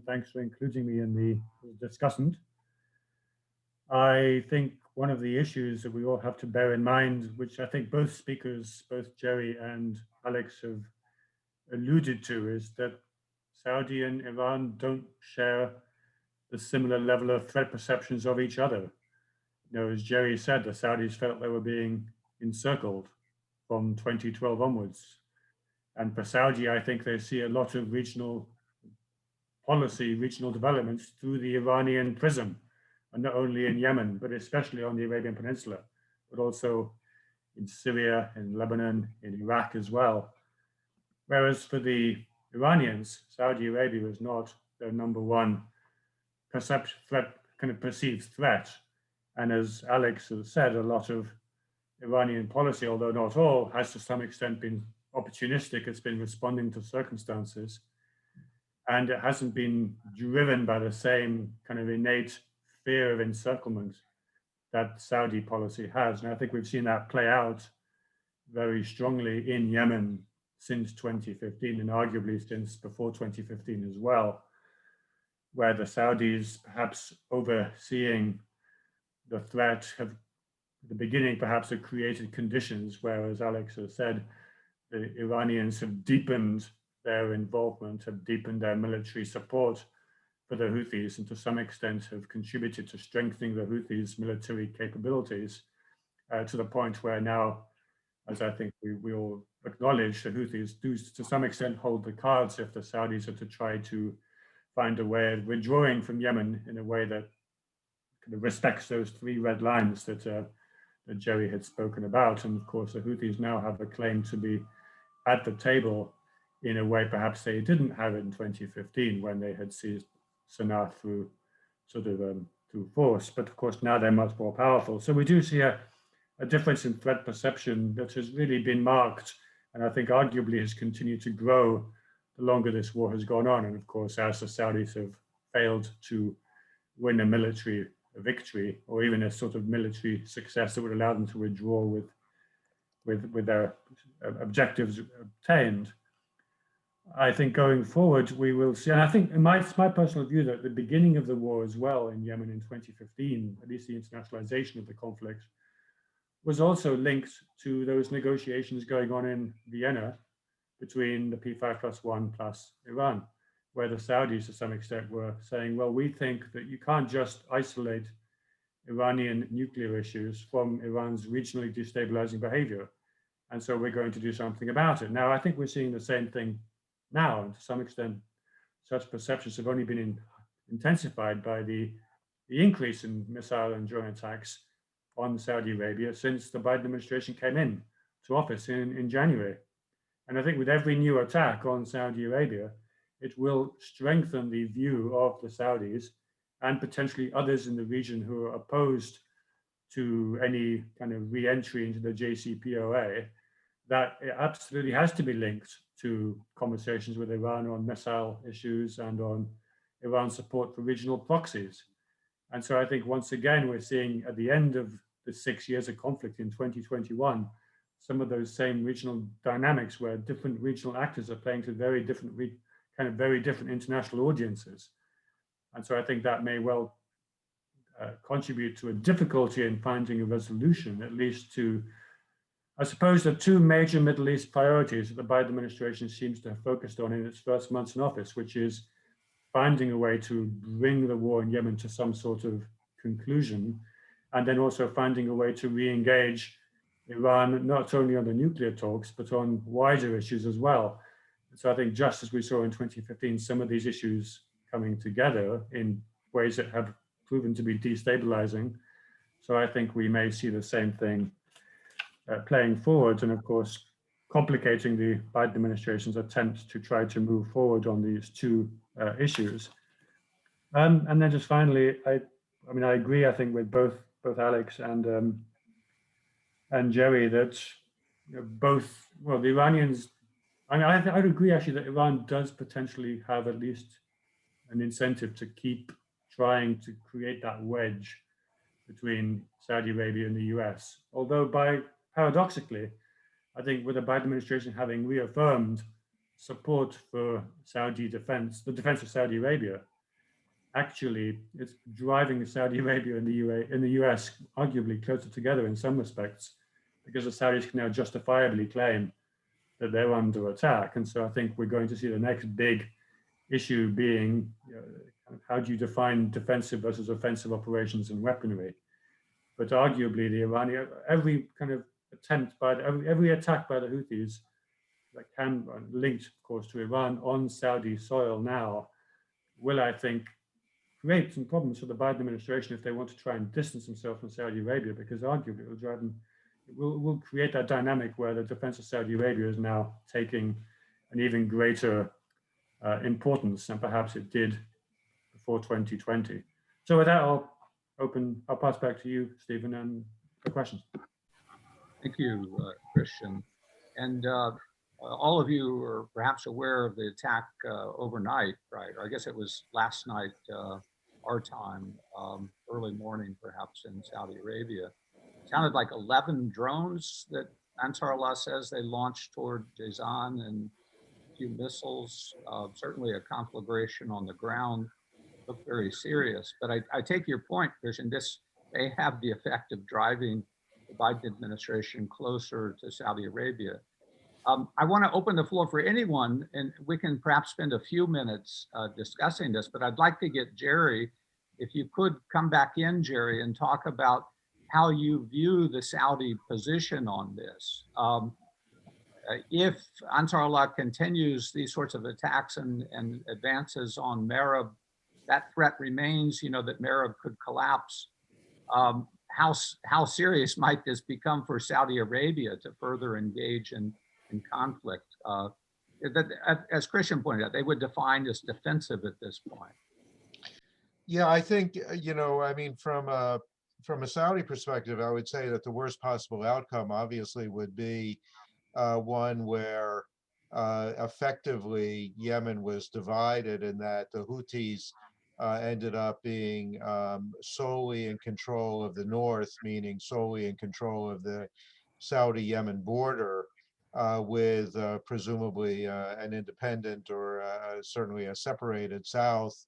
Thanks for including me in the discussion. I think one of the issues that we all have to bear in mind, which I think both speakers, both Jerry and Alex, have alluded to, is that Saudi and Iran don't share the similar level of threat perceptions of each other. As Jerry said, the Saudis felt they were being encircled from 2012 onwards. And for Saudi, I think they see a lot of regional policy, regional developments through the Iranian prism, and not only in Yemen, but especially on the Arabian Peninsula, but also in Syria, in Lebanon, in Iraq as well. Whereas for the Iranians, Saudi Arabia is not their number one perceived threat. And as Alex has said, a lot of Iranian policy, although not all, has to some extent been opportunistic. It's been responding to circumstances. And it hasn't been driven by the same kind of innate fear of encirclement that Saudi policy has. And I think we've seen that play out very strongly in Yemen since 2015, and arguably since before 2015 as well, where the Saudis, perhaps overseeing the threat, have at the beginning perhaps have created conditions where, as Alex has said, the Iranians have deepened their involvement, have deepened their military support for the Houthis, and to some extent have contributed to strengthening the Houthis' military capabilities to the point where now, as I think we all acknowledge, the Houthis do to some extent hold the cards if the Saudis are to try to find a way of withdrawing from Yemen in a way that kind of respects those three red lines that Jerry had spoken about. And of course, the Houthis now have a claim to be at the table in a way perhaps they didn't have it in 2015 when they had seized Sana'a through through force. But of course, now they're much more powerful. So we do see a difference in threat perception that has really been marked, and I think arguably has continued to grow the longer this war has gone on. And of course, as the Saudis have failed to win a military victory or even a sort of military success that would allow them to withdraw with their objectives obtained, I think going forward we will see, and I think it's my personal view that the beginning of the war as well in Yemen in 2015, at least the internationalization of the conflict, was also linked to those negotiations going on in Vienna between the P5+1 plus Iran, where the Saudis to some extent were saying, well, we think that you can't just isolate Iranian nuclear issues from Iran's regionally destabilizing behavior. And so we're going to do something about it. Now, I think we're seeing the same thing now, and to some extent, such perceptions have only been intensified by the increase in missile and drone attacks on Saudi Arabia since the Biden administration came in to office in January. And I think with every new attack on Saudi Arabia, it will strengthen the view of the Saudis and potentially others in the region who are opposed to any kind of re-entry into the JCPOA, that it absolutely has to be linked to conversations with Iran on missile issues and on Iran's support for regional proxies. And so I think once again, we're seeing at the end of the 6 years of conflict in 2021, some of those same regional dynamics where different regional actors are playing to very different international audiences. And so I think that may well contribute to a difficulty in finding a resolution, at least to, I suppose, the two major Middle East priorities that the Biden administration seems to have focused on in its first months in office, which is finding a way to bring the war in Yemen to some sort of conclusion, and then also finding a way to re-engage Iran, not only on the nuclear talks, but on wider issues as well. So I think just as we saw in 2015, some of these issues coming together in ways that have proven to be destabilizing. So I think we may see the same thing playing forward, and of course, complicating the Biden administration's attempt to try to move forward on these two issues. And then just finally, I agree, I think, with both Alex and Jerry that both, well, the Iranians, I would agree actually that Iran does potentially have at least an incentive to keep trying to create that wedge between Saudi Arabia and the US. Although paradoxically, I think with the Biden administration having reaffirmed support for Saudi defense, the defense of Saudi Arabia, actually it's driving Saudi Arabia and the US arguably closer together in some respects, because the Saudis can now justifiably claim that they're under attack. And so I think we're going to see the next big issue being, how do you define defensive versus offensive operations and weaponry? But arguably, the Iranian, every kind of attempt by every attack by the Houthis that can linked, of course, to Iran on Saudi soil now will, I think, create some problems for the Biden administration if they want to try and distance themselves from Saudi Arabia, because arguably it will drive them. It will create that dynamic where the defense of Saudi Arabia is now taking an even greater importance than perhaps it did before 2020. So with that, I'll pass back to you, Stephen, and for questions. Thank you, Kristian. And all of you are perhaps aware of the attack overnight, right? Or I guess it was last night, our time, early morning, perhaps in Saudi Arabia. It sounded like 11 drones that Ansar Allah says they launched toward Jazan, and a few missiles, certainly a conflagration on the ground. Looked very serious. But I take your point, Kristian, this may have the effect of driving the Biden administration closer to Saudi Arabia. I want to open the floor for anyone, and we can perhaps spend a few minutes discussing this, but I'd like to get Jerry, if you could come back in, Jerry, and talk about how you view the Saudi position on this. If Ansar Allah continues these sorts of attacks and advances on Marib, that threat remains, that Marib could collapse. How serious might this become for Saudi Arabia to further engage in conflict? As Kristian pointed out, they would define as defensive at this point. Yeah, I think, from a Saudi perspective, I would say that the worst possible outcome obviously would be one where effectively Yemen was divided, and that the Houthis ended up being solely in control of the north, meaning solely in control of the Saudi-Yemen border, with presumably an independent or certainly a separated south.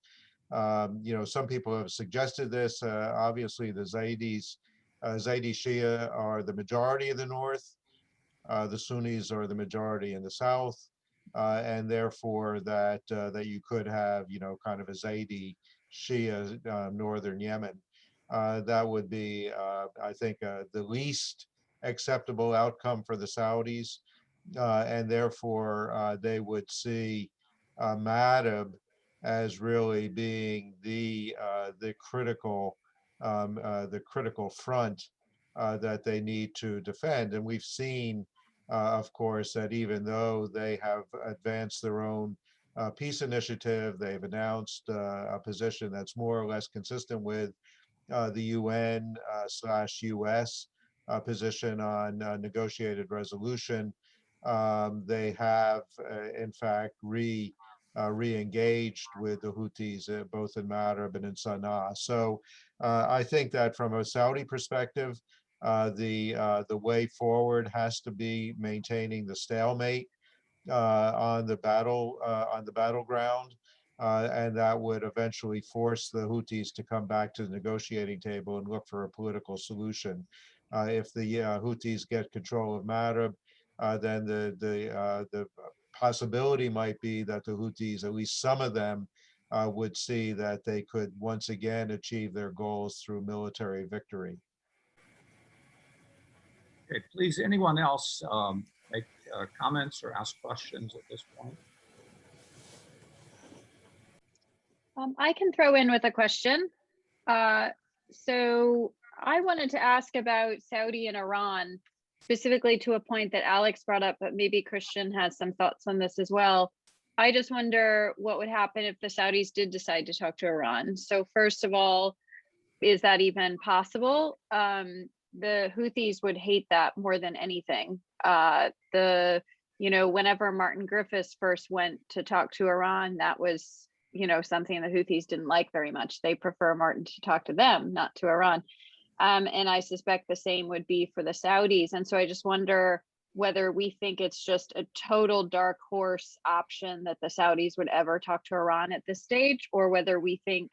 Some people have suggested this. Obviously, the Zaidi Shia are the majority in the north. The Sunnis are the majority in the south, and therefore that you could have, kind of a Zaidi Shia northern Yemen. That would be, I think, the least acceptable outcome for the Saudis, and therefore they would see Marib as really being the critical front that they need to defend. And we've seen, of course, that even though they have advanced their own peace initiative, they've announced a position that's more or less consistent with the UN/US position on negotiated resolution. They have, in fact, re-engaged with the Houthis both in Marib and in Sana'a. So I think that from a Saudi perspective, the way forward has to be maintaining the stalemate on the battleground, and that would eventually force the Houthis to come back to the negotiating table and look for a political solution. If the Houthis get control of Marib, then the possibility might be that the Houthis, at least some of them, would see that they could once again achieve their goals through military victory. Okay, please, anyone else make comments or ask questions at this point? I can throw in with a question. So I wanted to ask about Saudi and Iran, specifically to a point that Alex brought up, but maybe Kristian has some thoughts on this as well. I just wonder what would happen if the Saudis did decide to talk to Iran. So first of all, is that even possible? The Houthis would hate that more than anything. Whenever Martin Griffiths first went to talk to Iran, that was, something the Houthis didn't like very much. They prefer Martin to talk to them, not to Iran. And I suspect the same would be for the Saudis. And so I just wonder, whether we think it's just a total dark horse option that the Saudis would ever talk to Iran at this stage, or whether we think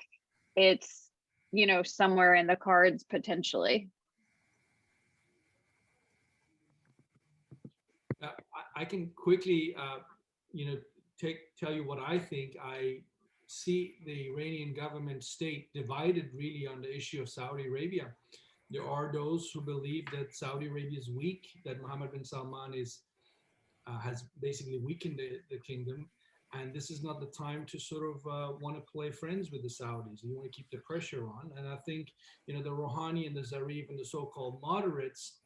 it's, you know, somewhere in the cards potentially. I can quickly, you know, tell you what I think. I see the Iranian government state divided really on the issue of Saudi Arabia. There are those who believe that Saudi Arabia is weak, that Mohammed bin Salman has basically weakened the kingdom, and this is not the time to sort of want to play friends with the Saudis. You want to keep the pressure on, and I think, you know, the Rouhani and the Zarif and the so-called moderates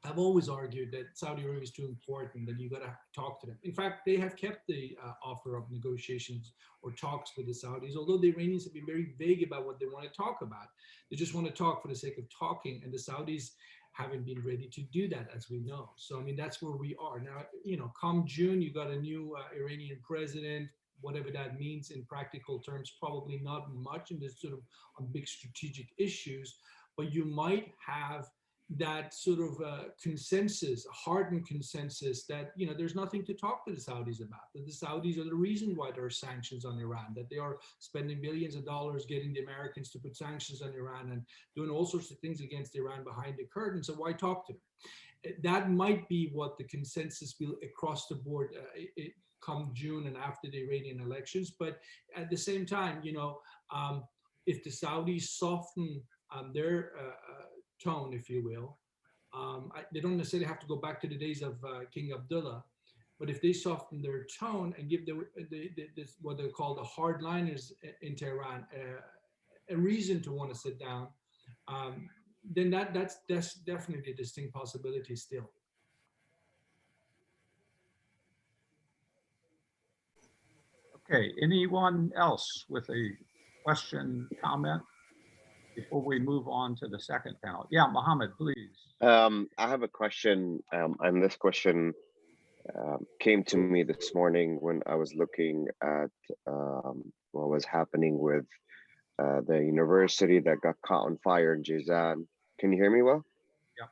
have always argued that Saudi Arabia is too important, that you got to talk to them. In fact, they have kept the offer of negotiations or talks with the Saudis, although the Iranians have been very vague about what they want to talk about. They just want to talk for the sake of talking, and the Saudis haven't been ready to do that, as we know. So, I mean, that's where we are. Now, you know, come June, you got a new Iranian president, whatever that means in practical terms, probably not much in this sort of on big strategic issues, but you might have that sort of consensus, a hardened consensus that, you know, there's nothing to talk to the Saudis about, that the Saudis are the reason why there are sanctions on Iran, that they are spending billions of dollars getting the Americans to put sanctions on Iran and doing all sorts of things against Iran behind the curtain. So why talk to them? That might be what the consensus will across the board come June and after the Iranian elections. But at the same time, you know, if the Saudis soften their tone, if you will. They don't necessarily have to go back to the days of King Abdullah, but if they soften their tone and give this, what they call the hardliners in Tehran a reason to want to sit down, then that's definitely a distinct possibility still. Okay, anyone else with a question, comment before we move on to the second panel? Yeah, Mohammed, please. I have a question, and this question came to me this morning when I was looking at what was happening with the university that got caught on fire in Jizan. Can you hear me well? Yeah.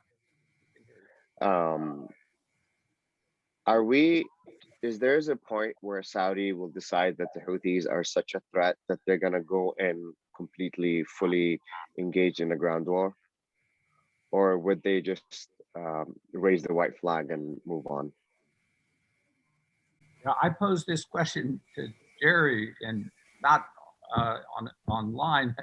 Is there a point where Saudi will decide that the Houthis are such a threat that they're gonna go and completely, fully engage in a ground war? Or would they just raise the white flag and move on? Yeah, I posed this question to Jerry, and not online,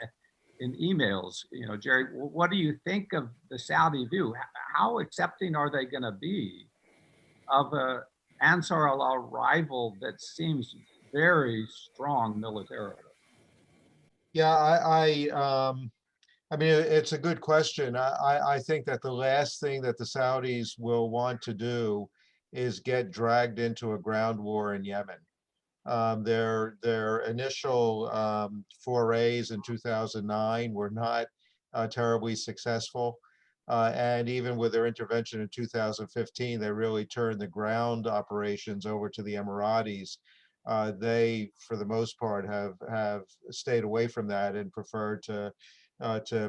in emails. You know, Jerry, what do you think of the Saudi view? How accepting are they going to be of a Ansar Allah rival that seems very strong militarily? Yeah, I mean, it's a good question. I think that the last thing that the Saudis will want to do is get dragged into a ground war in Yemen. Their initial forays in 2009 were not terribly successful. And even with their intervention in 2015, they really turned the ground operations over to the Emiratis. They, for the most part, have stayed away from that and preferred to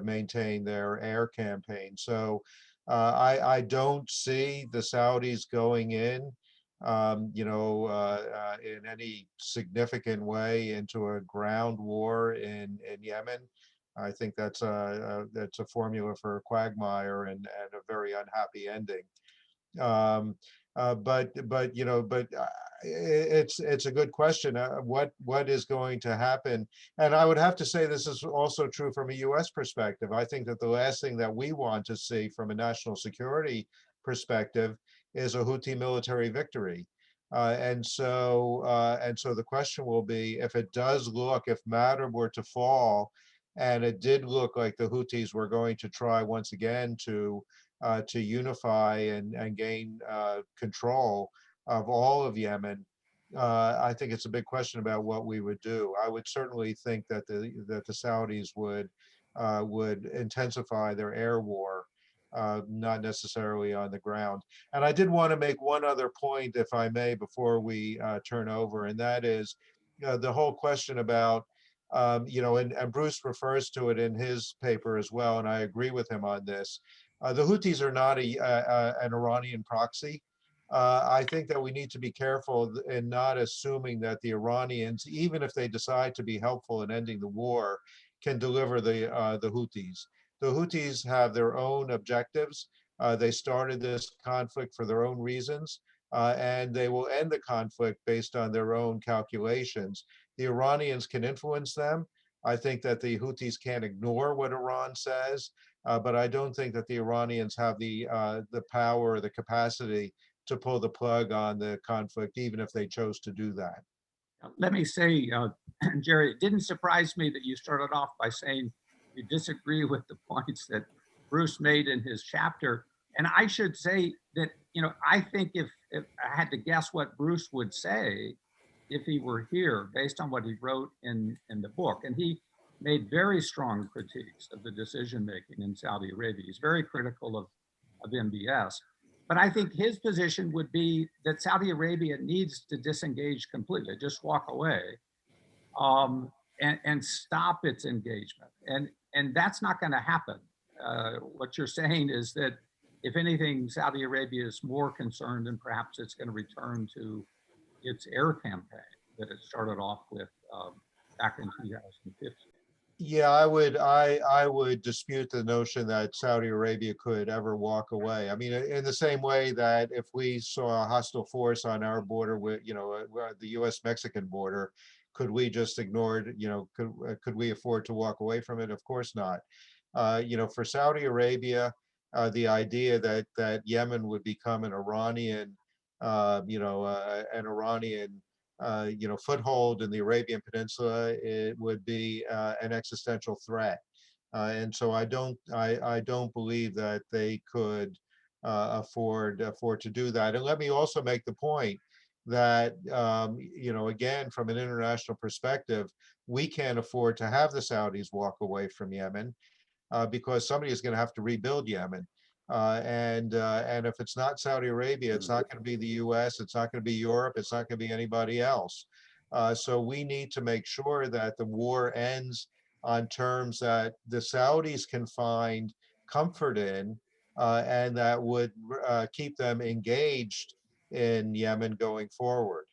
maintain their air campaign. So I don't see the Saudis going in, in any significant way into a ground war in Yemen. I think that's a formula for a quagmire and a very unhappy ending. It's a good question. What is going to happen? And I would have to say this is also true from a U.S. perspective. I think that the last thing that we want to see from a national security perspective is a Houthi military victory. And so the question will be, if it does look, if Madr were to fall, and it did look like the Houthis were going to try once again to unify and gain control of all of Yemen, I think it's a big question about what we would do. I would certainly think that the Saudis would intensify their air war, not necessarily on the ground. And I did want to make one other point, if I may, before we turn over, and that is the whole question about, and Bruce refers to it in his paper as well, and I agree with him on this. The Houthis are not an Iranian proxy. I think that we need to be careful in not assuming that the Iranians, even if they decide to be helpful in ending the war, can deliver the Houthis. The Houthis have their own objectives. They started this conflict for their own reasons, and they will end the conflict based on their own calculations. The Iranians can influence them. I think that the Houthis can't ignore what Iran says, but I don't think that the Iranians have the power or the capacity to pull the plug on the conflict, even if they chose to do that. Let me say, Jerry, it didn't surprise me that you started off by saying you disagree with the points that Bruce made in his chapter. And I should say that, I think if I had to guess what Bruce would say if he were here, based on what he wrote in the book, and he made very strong critiques of the decision-making in Saudi Arabia. He's very critical of MBS. But I think his position would be that Saudi Arabia needs to disengage completely, just walk away, and stop its engagement. And that's not going to happen. What you're saying is that, if anything, Saudi Arabia is more concerned, and perhaps it's going to return to its air campaign that it started off with back in 2015. Yeah, I would dispute the notion that Saudi Arabia could ever walk away. I mean, in the same way that if we saw a hostile force on our border with, the U.S.-Mexican border, could we just ignore it? Could we afford to walk away from it? Of course not. For Saudi Arabia, the idea that Yemen would become an Iranian foothold in the Arabian Peninsula, it would be an existential threat. And so I don't believe that they could afford to do that. And let me also make the point that, again, from an international perspective, we can't afford to have the Saudis walk away from Yemen, because somebody is going to have to rebuild Yemen. And if it's not Saudi Arabia, it's not going to be the US, it's not going to be Europe, it's not going to be anybody else. So we need to make sure that the war ends on terms that the Saudis can find comfort in, and that would keep them engaged in Yemen going forward.